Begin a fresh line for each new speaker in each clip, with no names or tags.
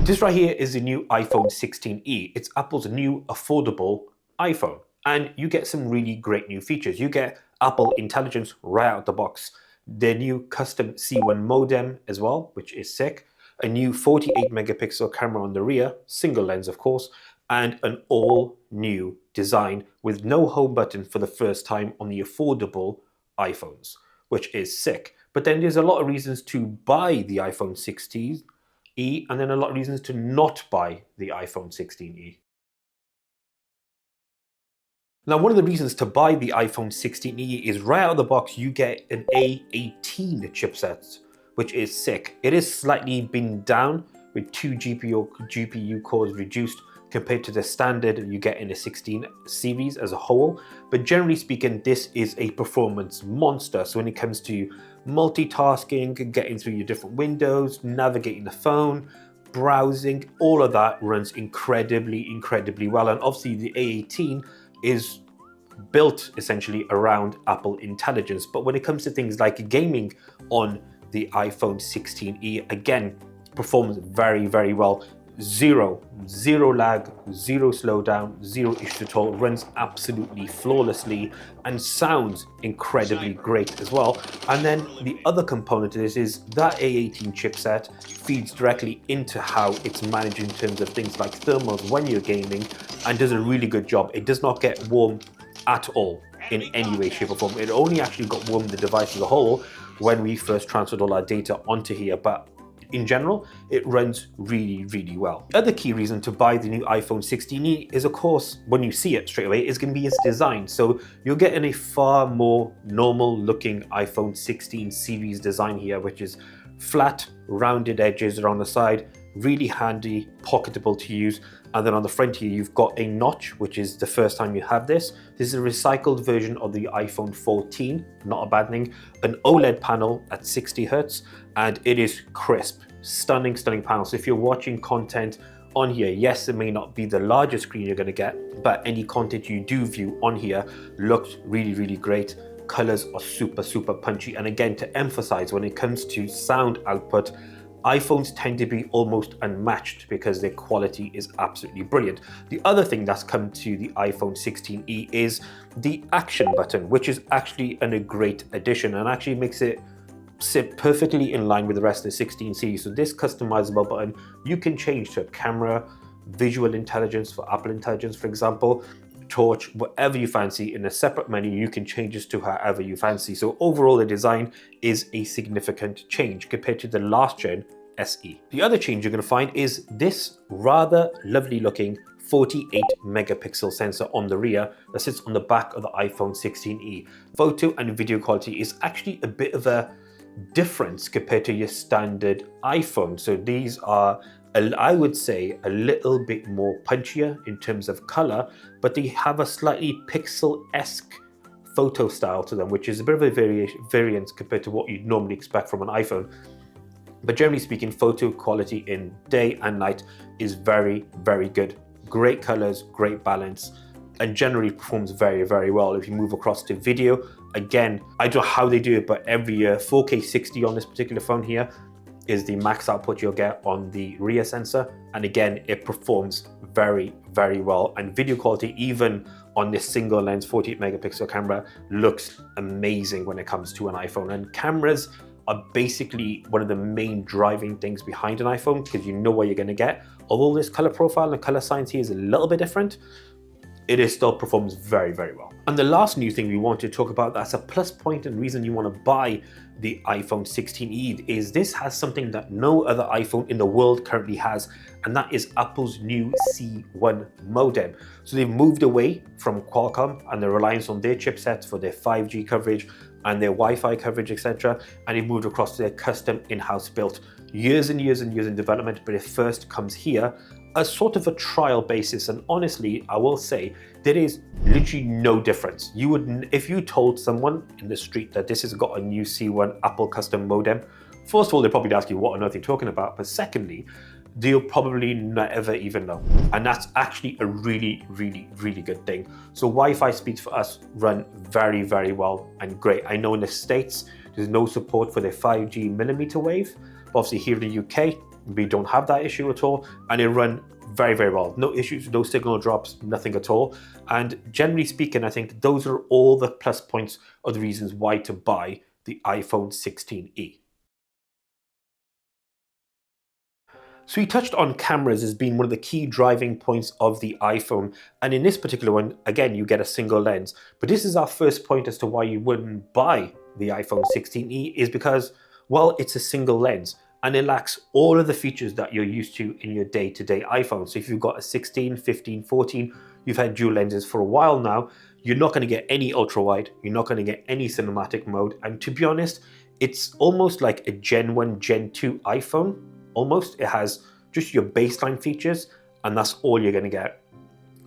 This right here is the new iPhone 16e. It's Apple's new affordable iPhone. And you get some really great new features. You get Apple Intelligence right out the box. Their new custom C1 modem as well, which is sick. A new 48 megapixel camera on the rear, single lens of course, and an all new design with no home button for the first time on the affordable iPhones, which is sick. But then there's a lot of reasons to buy the iPhone 16e and then a lot of reasons to not buy the iPhone 16e. Now, one of the reasons to buy the iPhone 16e is right out of the box, you get an A18 chipset, which is sick. It is slightly been down with 2 GPU cores reduced compared to the standard you get in the 16 series as a whole. But generally speaking, this is a performance monster. So when it comes to multitasking, getting through your different windows, navigating the phone, browsing, all of that runs incredibly well. And obviously the A18 is built essentially around Apple Intelligence. But when it comes to things like gaming on the iPhone 16e, again, performs very well. Zero lag, zero slowdown, zero issue at all, runs absolutely flawlessly and sounds incredibly great as well. And then the other component to this is that A18 chipset feeds directly into how it's managed in terms of things like thermals when you're gaming and does a really good job. It does not get warm at all in any way, shape or form. It only actually got warm the device as a whole when we first transferred all our data onto here, but in general, it runs really well. The other key reason to buy the new iPhone 16e is, of course, when you see it straight away, is going to be its design. So you're getting a far more normal looking iPhone 16 series design here, which is flat, rounded edges around the side, really handy, pocketable to use. And then on the front here, you've got a notch, which is the first time you have this. This is a recycled version of the iPhone 14, not a bad thing. An OLED panel at 60 Hertz, and it is crisp, stunning panel. So if you're watching content on here, yes, it may not be the largest screen you're gonna get, but any content you do view on here looks really great. Colors are super punchy. And again, to emphasize, when it comes to sound output, iPhones tend to be almost unmatched because their quality is absolutely brilliant. The other thing that's come to the iPhone 16e is the action button, which is actually a great addition and actually makes it sit perfectly in line with the rest of the 16 series. So this customizable button, you can change to camera, visual intelligence for Apple Intelligence, for example, torch, whatever you fancy. In a separate menu, you can change this to however you fancy. So overall, the design is a significant change compared to the last gen SE. The other change you're going to find is this rather lovely looking 48 megapixel sensor on the rear that sits on the back of the iPhone 16e. Photo and video quality is actually a bit of a difference compared to your standard iPhone. So these are, I would say, a little bit more punchier in terms of color, but they have a slightly pixel-esque photo style to them, which is a bit of a variance compared to what you'd normally expect from an iPhone. But generally speaking, photo quality in day and night is very good. Great colors, great balance, and generally performs very well. If you move across to video, again, I don't know how they do it, but every 4K 60 on this particular phone here is the max output you'll get on the rear sensor. And again, it performs very well. And video quality, even on this single lens 48 megapixel camera, looks amazing when it comes to an iPhone. And cameras are basically one of the main driving things behind an iPhone because you know what you're going to get. Although this color profile and color science here is a little bit different, it still performs very well. And the last new thing we want to talk about that's a plus point and reason you want to buy the iPhone 16e is this has something that no other iPhone in the world currently has, and that is Apple's new C1 modem. So they've moved away from Qualcomm and their reliance on their chipsets for their 5G coverage and their Wi-Fi coverage, etc. And they moved across to their custom in-house built. Years and years in development, but it first comes here as sort of a trial basis. And honestly, I will say there is literally no difference. You would, if you told someone in the street that this has got a new C1 Apple custom modem, first of all, they'd probably ask you what on earth you're talking about. But secondly, they'll probably never even know. And that's actually a really good thing. So Wi-Fi speeds for us run very well and great. I know in the States, there's no support for the 5G millimeter wave. But obviously here in the UK, we don't have that issue at all, and it run very, very well. No issues, no signal drops, nothing at all. And generally speaking, I think those are all the plus points or the reasons why to buy the iPhone 16e. So we touched on cameras as being one of the key driving points of the iPhone. And in this particular one, again, you get a single lens. But this is our first point as to why you wouldn't buy the iPhone 16e is because, well, it's a single lens and it lacks all of the features that you're used to in your day-to-day iPhone. So if you've got a 16, 15, 14, you've had dual lenses for a while now, you're not going to get any ultra wide, you're not going to get any cinematic mode. And to be honest, it's almost like a Gen 1, Gen 2 iPhone. Almost. It has just your baseline features, and that's all you're going to get.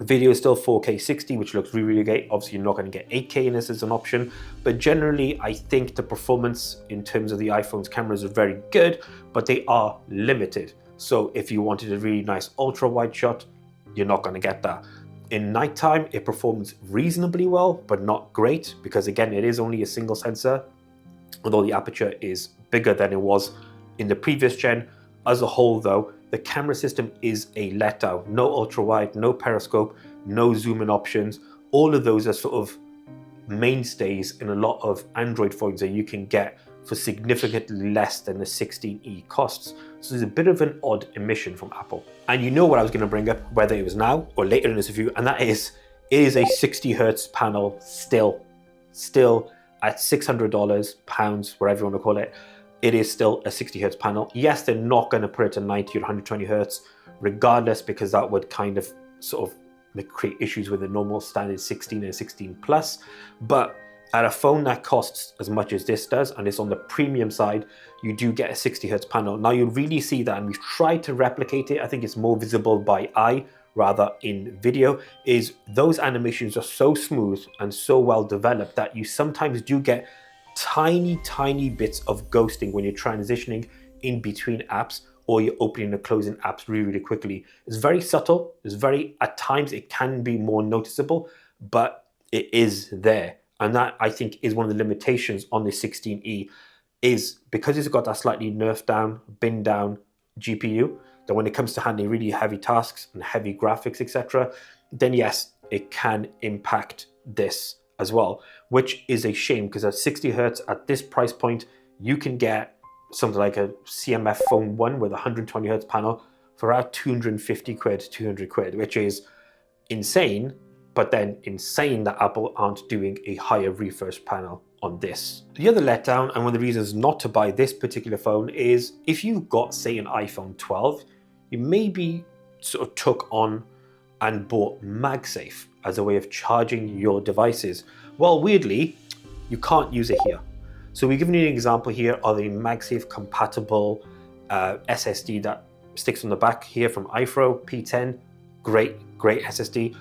Video is still 4K 60, which looks really, really great. Obviously, you're not going to get 8K in this as an option, but generally, I think the performance in terms of the iPhone's cameras is very good, but they are limited. So if you wanted a really nice ultra wide shot, you're not going to get that. In nighttime, it performs reasonably well, but not great, because again, it is only a single sensor, although the aperture is bigger than it was in the previous gen. As a whole though, the camera system is a letdown. No ultra wide, no periscope, no zoom in options. All of those are sort of mainstays in a lot of Android phones that you can get for significantly less than the 16e costs. So there's a bit of an odd omission from Apple. And you know what I was going to bring up, whether it was now or later in this review, and that is, it is a 60 hertz panel still at $600, pounds, whatever you want to call it. It is still a 60 hertz panel. Yes, they're not going to put it to 90 or 120 hertz regardless, because that would kind of sort of create issues with the normal standard 16 and 16 plus. But at a phone that costs as much as this does, and it's on the premium side, you do get a 60 hertz panel. Now you'll really see that, and we've tried to replicate it. I think it's more visible by eye rather in video, is those animations are so smooth and so well developed that you sometimes do get tiny bits of ghosting when you're transitioning in between apps, or you're opening and closing apps really, really quickly. It's very subtle. It's very, at times it can be more noticeable, but it is there. And that, I think, is one of the limitations on the 16e, is because it's got that slightly nerfed down, binned down GPU, that when it comes to handling really heavy tasks and heavy graphics, etc., then yes, it can impact this as well, which is a shame, because at 60 hertz at this price point, you can get something like a CMF Phone 1 with a 120 hertz panel for about 250 quid, 200 quid, which is insane, but then insane that Apple aren't doing a higher refresh panel on this. The other letdown, and one of the reasons not to buy this particular phone, is if you got, say, an iPhone 12, you maybe sort of took on and bought MagSafe as a way of charging your devices. Well, weirdly, you can't use it here. So we're giving you an example here of a MagSafe compatible SSD that sticks on the back here from iPhone P10. Great SSD.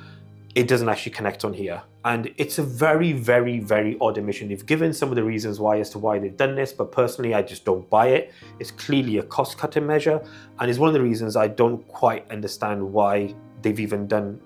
It doesn't actually connect on here. And it's a very odd omission. They've given some of the reasons why as to why they've done this, but personally, I just don't buy it. It's clearly a cost-cutting measure, and it's one of the reasons I don't quite understand why they've even done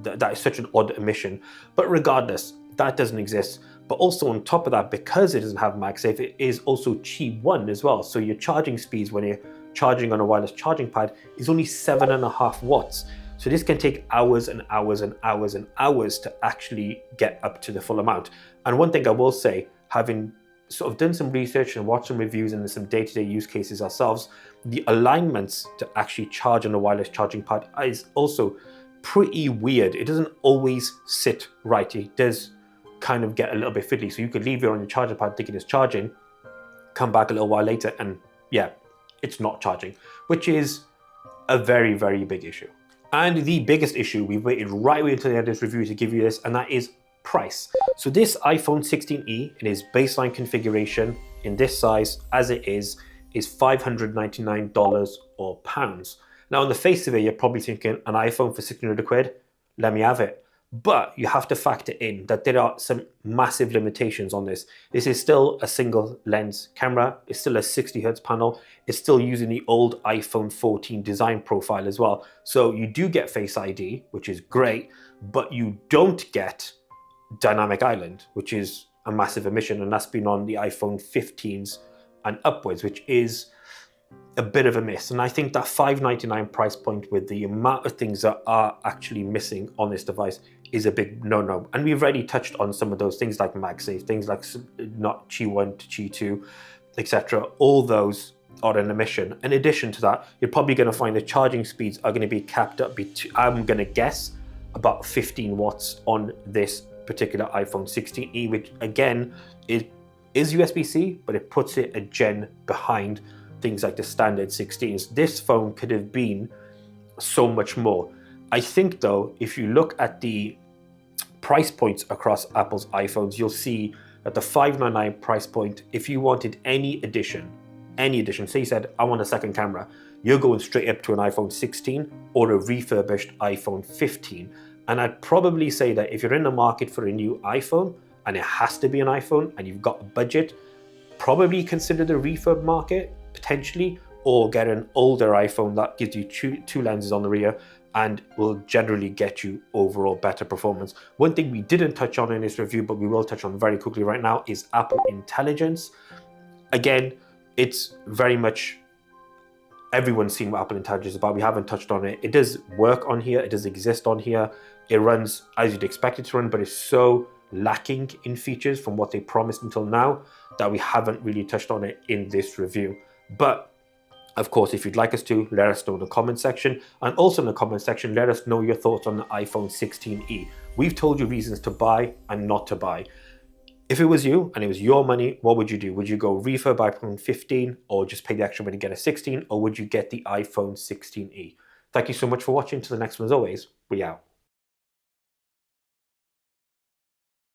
that is such an odd omission. But regardless, that doesn't exist. But also on top of that, because it doesn't have MagSafe, it is also Qi 1 as well. So your charging speeds when you're charging on a wireless charging pad is only 7.5 watts. So this can take hours and hours and hours and hours to actually get up to the full amount. And one thing I will say, having sort of done some research and watched some reviews and some day-to-day use cases ourselves, the alignments to actually charge on a wireless charging pad is also pretty weird. It doesn't always sit right. It does kind of get a little bit fiddly. So you could leave it on your charger pad thinking it's charging, come back a little while later, and yeah, it's not charging, which is a very big issue. And the biggest issue, we waited right way until the end of this review to give you this, and that is price. So this iPhone 16e in its baseline configuration in this size as it is $599 or pounds. Now on the face of it, you're probably thinking an iPhone for 600 quid, let me have it. But you have to factor in that there are some massive limitations on this. This is still a single lens camera. It's still a 60 hertz panel. It's still using the old iPhone 14 design profile as well. So you do get Face ID, which is great, but you don't get Dynamic Island, which is a massive omission, and that's been on the iPhone 15s and upwards, which is a bit of a miss. And I think that $599 price point with the amount of things that are actually missing on this device is a big no-no. And we've already touched on some of those things like MagSafe, things like not Qi 1 to Qi 2, etc. All those are an omission. In addition to that, you're probably going to find the charging speeds are going to be capped up, I'm going to guess, about 15 watts on this particular iPhone 16e, which again, it is USB-C, but it puts it a gen behind things like the standard 16s. This phone could have been so much more. I think though, if you look at the price points across Apple's iPhones, you'll see that the $599 price point, if you wanted any addition, say you said, I want a second camera, you're going straight up to an iPhone 16 or a refurbished iPhone 15. And I'd probably say that if you're in the market for a new iPhone, and it has to be an iPhone, and you've got a budget, probably consider the refurb market, potentially, or get an older iPhone that gives you two lenses on the rear and will generally get you overall better performance. One thing we didn't touch on in this review, but we will touch on very quickly right now, is Apple Intelligence. Again, it's very much, everyone's seen what Apple Intelligence is about. We haven't touched on it. It does work on here. It does exist on here. It runs as you'd expect it to run, but it's so lacking in features from what they promised until now that we haven't really touched on it in this review. But of course, if you'd like us to, let us know in the comment section. And also in the comment section, let us know your thoughts on the iPhone 16e. We've told you reasons to buy and not to buy. If it was you and it was your money, what would you do? Would you go refurb iPhone 15 or just pay the extra money to get a 16? Or would you get the iPhone 16e? Thank you so much for watching. Till the next one, as always, we out.